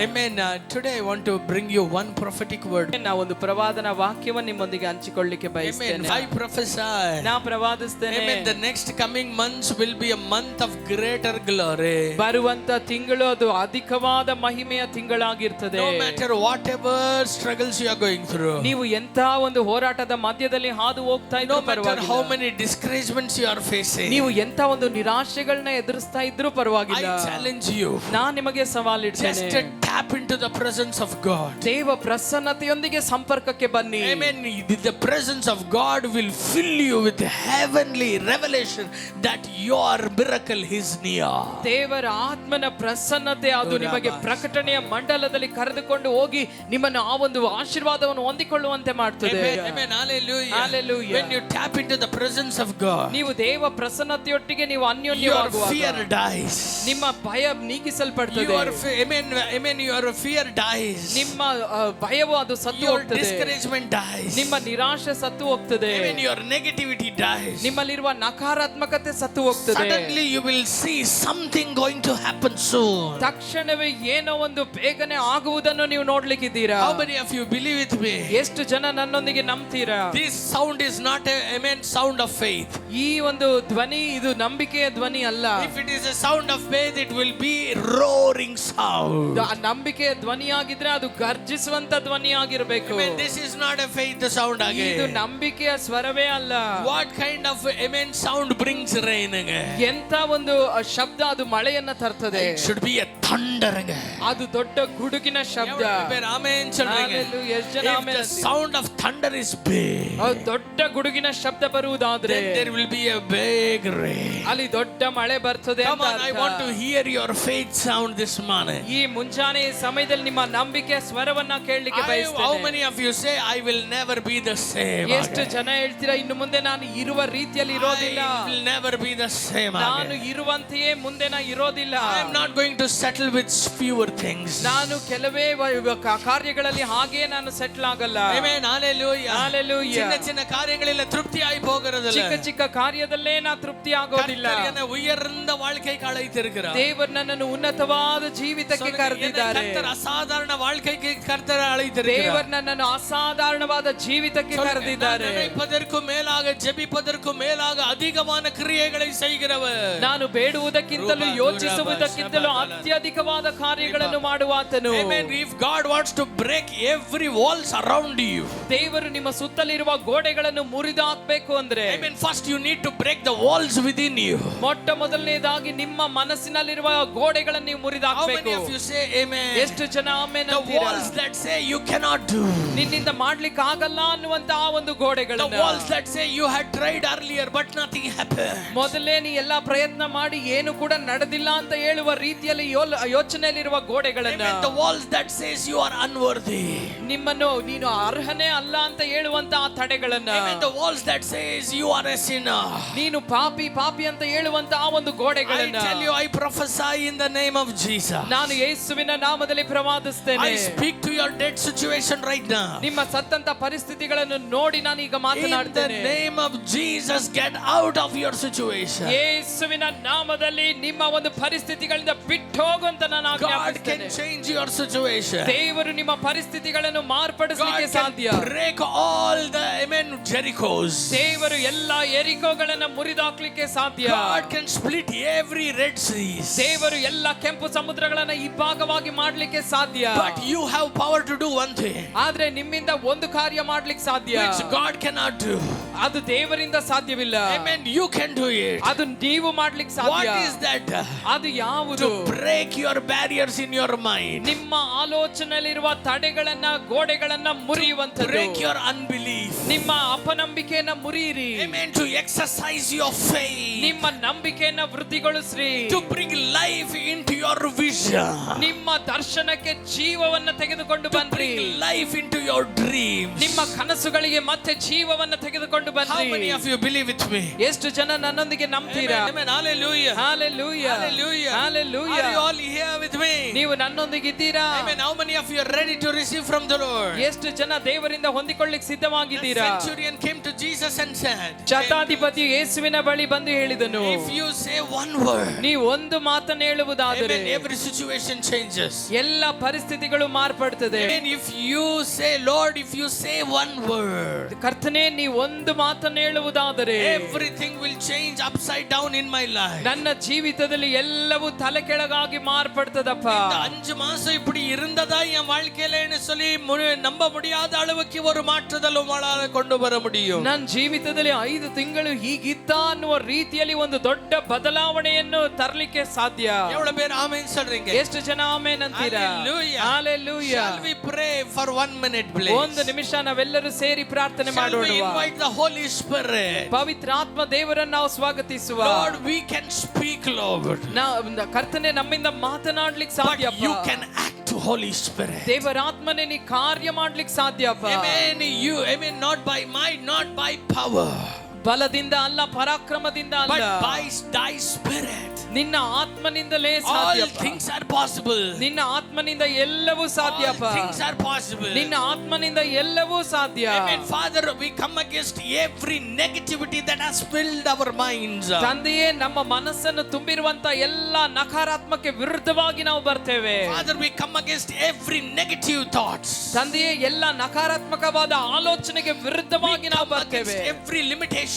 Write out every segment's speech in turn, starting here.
Amen. Today I want to bring you one prophetic word. ನಾ ಒಂದು ಪ್ರವಾದನ ವಾಕ್ಯವನ್ನು ನಿಮ್ಮೊಂದಿಗೆ ಹಂಚಿಕೊಳ್ಳಿಕ್ಕೆ Amen. ಬಯಸ್ತೇನೆ. I prophesy. ನಾ ಪ್ರವಾದಿಸ್ತೇನೆ. Amen. The next coming months will be a month of greater glory. ಬರುವಂತ ತಿಂಗಳು ಅದು ಅಧಿಕವಾದ ಮಹಿಮೆಯ ತಿಂಗಳಾಗಿರ್ತದೆ. No matter whatever struggles you are going through. ನೀವು ಎಂತ ಒಂದು ಹೋರಾಟದ ಮಧ್ಯದಲ್ಲಿ ಹಾದು ಹೋಗ್ತಾ ಇದ್ರೂ No matter ಪರವಾಗಿಲ್ಲ. how many discouragements you are facing. ನೀವು ಎಂತ ಒಂದು ನಿರಾಶೆಗಳನ್ನ ಎದುರಿಸ್ತಾ ಇದ್ರೂ ಪರವಾಗಿಲ್ಲ. I challenge you. ನಾನ್ ನಿಮಗೆ ಸವಾಲಿಡ್ತೇನೆ. Just tap into the presence of God. ದೇವ ಪ್ರಸನ್ನತೆಯೊಂದಿಗೆ ಸಂಪರ್ಕಕ್ಕೆ ಬನ್ನಿ. Amen. The presence of God will fill you with heavenly revelation that your miracle is near. ದೇವರ ಆತ್ಮನ ಪ್ರಸನ್ನತೆ ಅದು ನಿಮಗೆ ಪ್ರಕಟಣೆಯ ಮಂಡಲದಲ್ಲಿ ಕರೆದುಕೊಂಡು ಹೋಗಿ ನಿಮ್ಮನ್ನು ಆ ಒಂದು ಆಶೀರ್ವಾದವನ್ನು ಹೊಂದಿಕೊಳ್ಳುವಂತೆ ಮಾಡ್ತದೆ. Amen. Hallelujah. Hallelujah. When you tap into the presence of God, ನೀವು ದೇವ ಪ್ರಸನ್ನತೆಯೊಟ್ಟಿಗೆ ನೀವು your ಅನ್ಯೋನ್ಯವಾಗುವಾಗ fear dies. ನಿಮ್ಮ ಭಯ ನೀಗಿಸಲ್ಪಡ್ತದೆ. Amen. Your fear dies. ನಿಮ್ಮ ಭಯವು ಅದು ಸತ್ತು Your ಹೋಗ್ತದೆ. discouragement dies. ನಿಮ್ಮ ನಿರಾಶೆ ಸತ್ತು ಹೋಗ್ತದೆ. Amen. Your negativity dies. ನಿಮ್ಮಲ್ಲಿರುವ ನಕಾರಾತ್ಮಕತೆ ಸತ್ತು ಹೋಗ್ತದೆ. Suddenly you will see something going to happen soon. ತಕ್ಷಣವೇ ಏನೋ ಒಂದು ಬೇಗನೆ ಆಗುವುದನ್ನು ನೀವು ನೋಡ್ಲಿಕ್ಕಿದ್ದೀರಾ? How many of you believe with me? ಎಷ್ಟು ಜನ ನನ್ನೊಂದಿಗೆ ನಂಬ್ತೀರಾ? This sound is not a sound of faith. ಈ ಒಂದು ಧ್ವನಿ ಇದು ನಂಬಿಕೆಯ ಧ್ವನಿ ಅಲ್ಲ. If it is a sound of faith, it will be roaring sound. ನಂಬಿಕೆಯ ಧ್ವನಿಯಾಗಿದ್ರೆ ಅದು ಗರ್ಜಿಸುವಂತ ಧ್ವನಿಯಾಗಿರಬೇಕು. Amen. This is not a faith sound again. ಇದು ನಂಬಿಕೆಯ ಸ್ವರವೇ ಅಲ್ಲ. What kind of sound brings rain again? ಎಂತ ಒಂದು ಶಬ್ದ ಅದು ಮಳೆಯನ್ನ ತರ್ತದೆ. It should be a thunder again. ಅದು ದೊಡ್ಡ ಗುಡುಗಿನ ಶಬ್ದ. Amen. Hallelujah. ಎಷ್ಟು ಜನ If ಆಮೆನ್ the ಅಂತೀರಿ? sound of thunder is big, ದೊಡ್ಡ ಗುಡುಗಿನ ಶಬ್ದ ಬರುವುದಾದ್ರೆ then there will be a big rain. ಅಲ್ಲಿ ದೊಡ್ಡ ಮಳೆ ಬರ್ತದೆ Come ಅಂತ on, I ಅರ್ಥ. want to hear your faith sound this morning. ಈ ಮುಂಜಾನೆ ಸಮಯದಲ್ಲಿ ನಿಮ್ಮ ನಂಬಿಕೆಯ ಸ್ವರವನ್ನ ಕೇಳಲಿಕ್ಕೆ How ಬಯಸ್ತೇನೆ. many of you say I will never be the same? ಎಷ್ಟು ಜನ ಹೇಳ್ತೀರಾ ಇನ್ನು ಮುಂದೆ ನಾನು ಇರುವ ರೀತಿಯಲ್ಲಿ ಇರೋದಿಲ್ಲ. I will never be the same. ನಾನು ಇರುವಂತೆಯೇ ಮುಂದೆ ನಾ ಇರೋದಿಲ್ಲ. I am not going to settle with fewer things. ನಾನು ಕೆಲವೇ ಕಾರ್ಯಗಳಲ್ಲಿ ಹಾಗೆ ನಾನು ಸೆಟ್ಲ್ ಆಗಲ್ಲ. Amen. Hallelujah. Hallelujah. ಚಿನ್ನ ಚಿನ್ನ ಕಾರ್ಯங்களிಲ್ಲ ತೃಪ್ತಿ ಆಗಿ ಹೋಗರದಲ್ಲ. ಚಿಕ್ಕ ಚಿಕ್ಕ ಕಾರ್ಯದಲ್ಲೇ ನಾ ತೃಪ್ತಿ ಆಗೋದಿಲ್ಲ. ಕರ್ತನ ಉಯರ್ந்த வாழ்க்கைக்கு அழைத்திருக்கிறார். ದೇವರು ನನ್ನನ್ನು ಉನ್ನತವಾದ ಜೀವಿತಕ್ಕೆ ಕರೆದಿದ್ದಾರೆ. ಕರ್ತನ ಅಸಾಧಾರಣ வாழ்க்கைக்கு ಕರ್ತನ ಅழைத்திருக்கிறார். ದೇವರು ನನ್ನನ್ನು ಅಸಾಧಾರಣವಾದ ಜೀವಿತಕ್ಕೆ ಕರೆದಿದ್ದಾರೆ. நினைப்பதற்கு மேலாக ஜெபிப்பதற்கு மேலாக அதிகமான கிரியைகளை செய்கிறவர். ನಾನು ಬೇಡುವುದಕ್ಕಿಂತಲೂ ಯೋಚಿಸುವುದಕ್ಕಿಂತಲೂ ಅತ್ಯಧಿಕವಾದ ಕಾರ್ಯಗಳನ್ನು ಮಾಡುವಾತನು. Amen. If God wants to break every walls around you, ದೇವರು ನಿಮ್ಮ ಸುತ್ತಲಿರುವ ಗೋಡೆಗಳನ್ನು ಮುರಿದು ಹಾಕಬೇಕು ಅಂದ್ರೆ, Amen, first you need to break the walls within you. ಮೊಟ್ಟ ಮೊದಲನೇದಾಗಿ ನಿಮ್ಮ ಮನಸ್ಸಿನಲ್ಲಿರುವ ಗೋಡೆಗಳನ್ನು ನೀವು ಮುರಿದು How many ಹಾಕಬೇಕು. of you say amen? ಎಷ್ಟು ಜನ ಆಮೆನ್ The ಅಂತೀರಾ? walls that say you cannot do. ನಿನ್ನಿಂದ ಮಾಡ್ಲಿಕ್ಕೆ ಆಗಲ್ಲ ಅನ್ನುವಂತ ಆ ಒಂದು The ಗೋಡೆಗಳನ್ನು, walls that say you had tried earlier but nothing happened. ಮೊದಲೇ ನೀ ಎಲ್ಲಾ ಪ್ರಯತ್ನ ಮಾಡಿ ಏನು ಕೂಡ ನಡೆದಿಲ್ಲ ಅಂತ ಹೇಳುವ ರೀತಿಯಲ್ಲಿ ಯೋಚನೆಯಲ್ಲಿರುವ ಗೋಡೆಗಳನ್ನ, Amen. The walls that says you are unworthy. ನಿಮ್ಮನ್ನು ನೀನು ಅರ್ಹನೇ ಅಲ್ಲ ಅಂತ ಹೇಳುವಂತ ಆ ತಡೆಗಳನ್ನ, Amen. The walls that says you are a sinner. ನೀನು ಪಾಪಿ ಅಂತ ಹೇಳುವಂತ ಆ ಒಂದು I ಗೋಡೆಗಳನ್ನ, tell you, I prophesy in the name of Jesus. ನಾನು ಯೇಸುವಿನ ನಾಮದಲ್ಲಿ ಪ್ರವಾದಿಸ್ತೇನೆ. I speak to your dead situation right now. ನಿಮ್ಮ ಸತ್ತಂತ ಪರಿಸ್ಥಿತಿಗಳನ್ನು ನೋಡಿ ನಾನು ಈಗ In the ಮಾತನಾಡ್ತೇನೆ. name of Jesus, get out of your situation. ಯೇಸುವಿನ ನಾಮದಲ್ಲಿ ನಿಮ್ಮ ಒಂದು ಪರಿಸ್ಥಿತಿಗಳಿಂದ ಬಿಟ್ಟು ಹೋಗುವಂತ ನಾನು God can ಆಜ್ಞಾಪಿಸ್ತೇನೆ. change your situation. ದೇವರು ನಿಮ್ಮ ಪರಿಸ್ಥಿತಿಗಳನ್ನು ಮಾರ್ಪಡಿಸಲಿಕ್ಕೆ God ಸಾಧ್ಯ. can break all the Jerichos. ದೇವರು ಎಲ್ಲಾ ಎರಿಕೋಗಳನ್ನು ಮುರಿದಾಕ್ಲಿಕ್ಕೆ ಸಾಧ್ಯ. God can split every Red Sea. ದೇವರು ಎಲ್ಲ ಕೆಂಪು ಸಮುದ್ರಗಳನ್ನು ಇಬ್ಬಾಗವಾಗಿ ಮಾಡ್ಲಿಕ್ಕೆ ಸಾಧ್ಯ. But you have power to do one thing, ಆದ್ರೆ ನಿಮ್ಮಿಂದ ಒಂದು ಕಾರ್ಯ ಮಾಡ್ಲಿಕ್ಕೆ ಸಾಧ್ಯ, which God cannot do. ಅದು ದೇವರಿಂದ ಸಾಧ್ಯವಿಲ್ಲ. Amen. You can do it. ಅದು ನೀವು ಮಾಡ್ಲಿಕ್ಕೆ ಸಾಧ್ಯ. What is that? ಅದು ಯಾವುದು? To break your barriers in your mind. ನಿಮ್ಮ ಆಲೋಚನೆಯಲ್ಲಿರುವ ತಡೆಗಳನ್ನ ಗೋಡೆಗಳನ್ನ ಮುರಿಯುವಂತದ್ದು. Break your unbelief. ನಿಮ್ಮ ಅಪನಂಬಿಕೆಯನ್ನ ಮುರಿಯಿರಿ. Amen. To exercise your faith. ನಿಮ್ಮ ನಂಬಿಕೆಯನ್ನ ವೃದ್ಧಿಗೊಳಿಸ್ರಿ. To bring life into your vision. ನಿಮ್ಮ ದರ್ಶನಕ್ಕೆ ಜೀವವನ್ನ ತೆಗೆದುಕೊಂಡು To ಬನ್ರಿ. bring life into your dreams. ನಿಮ್ಮ ಕನಸುಗಳಿಗೆ ಮತ್ತೆ ಜೀವವನ್ನ ತೆಗೆದುಕೊಂಡು How ಬನ್ರಿ. many of you believe with me? ಎಷ್ಟು ಜನ ನನ್ನೊಂದಿಗೆ ನಂಬ್ತೀರಾ? Amen. Hallelujah. Hallelujah. Hallelujah. Hallelujah. Are you all here with me? ನೀವು ನನ್ನೊಂದಿಗೆ ಇದ್ದೀರಾ? Amen. How many of you are ready to receive from the Lord? ಎಷ್ಟು ಜನ ದೇವರಿಂದ ಹೊಂದಿಕೊಳ್ಳಿಕ್ಕೆ ಸಿದ್ಧವಾಗಿದ್ದೀರಾ? centurion came to Jesus and said, ಶತಾಧಿಪತಿ ಯೇಸುವಿನ ಬಳಿ ಬಂದು ಹೇಳಿದನು, if you say one word, ನೀವು ಒಂದು ಮಾತನ್ನು ಹೇಳುವುದಾದರೆ amen, every situation changes. ಎಲ್ಲ ಪರಿಸ್ಥಿತಿಗಳು ಮಾರ್ಪಡುತ್ತದೆ. Amen. If you say, Lord, if you say one word, ಕರ್ತನೇ ನೀವು ಒಂದು ಮಾತನ್ನು ಹೇಳುವುದಾದರೆ everything will change upside down in my life. ನನ್ನ ಜೀವಿತದಲ್ಲಿ ಎಲ್ಲವೂ ತಲೆ ಕೆಳಗಾಗಿ ಮಾರ್ಪಡ್ತದಪ್ಪ. இந்த 5 மாசம் இப்படி இருந்ததா என் வாழ்க்கையிலன்னு சொல்லி நம்ப முடியாத அளவுக்கு ஒரு மாற்றுதல் உங்களால கொண்டு வர முடியும். ನನ್ನ ಜೀವಿತದಲ್ಲಿ 5 ತಿಂಗಳು ಹೀಗಿತ್ತ ಅನ್ನುವ ರೀತಿಯಲ್ಲಿ ಒಂದು ದೊಡ್ಡ ಬದಲಾವಣೆಯನ್ನು ತರಲಿಕ್ಕೆ ಸಾಧ್ಯ. எவ்வளவு பேர் ஆமென் சொல்றீங்க? ಎಷ್ಟು ಜನ ಆಮೆನ್ ಅಂತೀರಾ? Hallelujah. Shall we pray for 1 minute please? ಒಂದು ನಿಮಿಷ ನಾವೆಲ್ಲರೂ ಸೇರಿ ಪ್ರಾರ್ಥನೆ Shall we ಮಾಡೋಣ. invite the Holy Spirit? ಪವಿತ್ರ ಆತ್ಮ ದೇವರನ್ನು ನಾವು ಸ್ವಾಗತಿಸುವ. Lord, we can speak, Lord. ಕರ್ತನೆ ನಮ್ಮಿಂದ ಮಾತನಾಡ್ಲಿಕ್ಕೆ But ಸಾಧ್ಯಪ್ಪ. you can act, Holy Spirit. ದೇವರ ಆತ್ಮನೇ ನೀ ಕಾರ್ಯ ಮಾಡ್ಲಿಕ್ಕೆ ಸಾಧ್ಯಪ್ಪ. Amen. You, amen, not by might, not by power, ಬಲದಿಂದ ಅಲ್ಲ, ಪರಾಕ್ರಮದಿಂದ but ಅಲ್ಲ, by thy Spirit. ನಿನ್ನ ಆತ್ಮನಿಂದಲೇ All ಸಾಧ್ಯಪ್ಪ. things are possible. ನಿನ್ನ ಆತ್ಮನಿಂದ ಎಲ್ಲವೂ All ಸಾಧ್ಯಪ್ಪ. things are possible. ನಿನ್ನ ಆತ್ಮನಿಂದ ಎಲ್ಲವೂ ಸಾಧ್ಯ. Amen. Father, we come against every negativity that has filled our minds. ತಂದೆಯೇ, ನಮ್ಮ ಮನಸ್ಸನ್ನು ತುಂಬಿರುವಂತ ಎಲ್ಲ ನಕಾರಾತ್ಮಕ ವಿರುದ್ಧವಾಗಿ ನಾವು ಬರ್ತೇವೆ. Father, we come against every negative thoughts. ತಂದೆಯೇ, ಎಲ್ಲ ನಕಾರಾತ್ಮಕವಾದ ಆಲೋಚನೆಗೆ ವಿರುದ್ಧವಾಗಿ ನಾವು Come ಬರ್ತೇವೆ. against every limitations.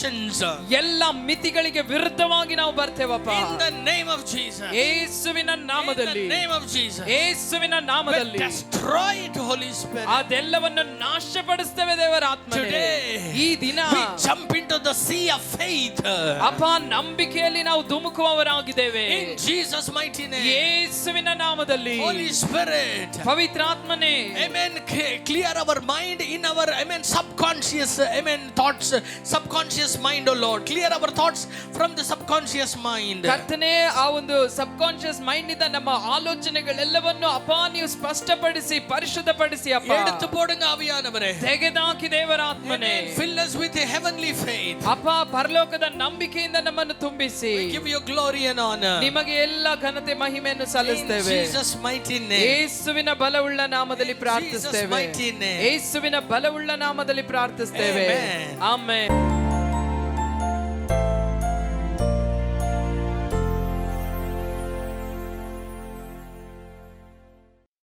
ಎಲ್ಲ ಮಿತಿಗಳಿಗೆ ವಿರುದ್ಧವಾಗಿ ನಾವು ಬರ್ತೇವಪ್ಪ. In the name of Jesus. ಯೇಸುವಿನ ನಾಮದಲ್ಲಿ, In the name of Jesus. ಯೇಸುವಿನ We ನಾಮದಲ್ಲಿ destroy it, Holy Spirit. ಅದೆಲ್ಲವನ್ನು ನಾಶಪಡಿಸ್ತೇವೆ ದೇವರ ಆತ್ಮನೇ. Today, ಈ ದಿನ we jump into the sea of faith. ಅಪ್ಪ, ನಂಬಿಕೆಯಲ್ಲಿ ನಾವು ಧುಮುಕುವವರಾಗಿದ್ದೇವೆ. In Jesus' mighty name. ಯೇಸುವಿನ ನಾಮದಲ್ಲಿ Holy Spirit. ಪವಿತ್ರ ಆತ್ಮನೇ, Amen. Clear our mind in our, amen, subconscious, amen, thoughts, subconscious mind, oh Lord. Clear our thoughts from the subconscious mind. ಕರ್ತನೇ, ಆ ಒಂದು ಸಬ್ conscious mind ಇಂದ ನಮ್ಮ ಆಲೋಚನೆಗಳೆಲ್ಲವನ್ನು ಅಪ್ಪ ನೀವು ಸ್ಪಷ್ಟಪಡಿಸಿ ಪರಿಶುದ್ಧಪಡಿಸಿ ಅಪ್ಪ. எடுத்து போடுங்க ஆவியானவரೇ. ತೆಗೆದಾಕಿ ದೇವರ ಆತ್ಮನೇ. Fill us with a heavenly faith. ಅಪ್ಪ, ಪರಲೋಕದ ನಂಬಿಕೆಯಿಂದ ನಮ್ಮನ್ನು ತುಂಬಿಸಿ. We give you glory and honor. ನಿಮಗೆ ಎಲ್ಲ ಘನತೆ ಮಹಿಮೆಯನ್ನು In ಸಲ್ಲಿಸ್ತೇವೆ. Jesus' mighty name. ಯೇಸುವಿನ ಬಲವುಳ್ಳ ನಾಮದಲ್ಲಿ ಪ್ರಾರ್ಥಿಸ್ತೇವೆ. mighty name. ಯೇಸುವಿನ ಬಲವುಳ್ಳ ನಾಮದಲ್ಲಿ ಪ್ರಾರ್ಥಿಸ್ತೇವೆ. Amen. ಆಮೆನ್.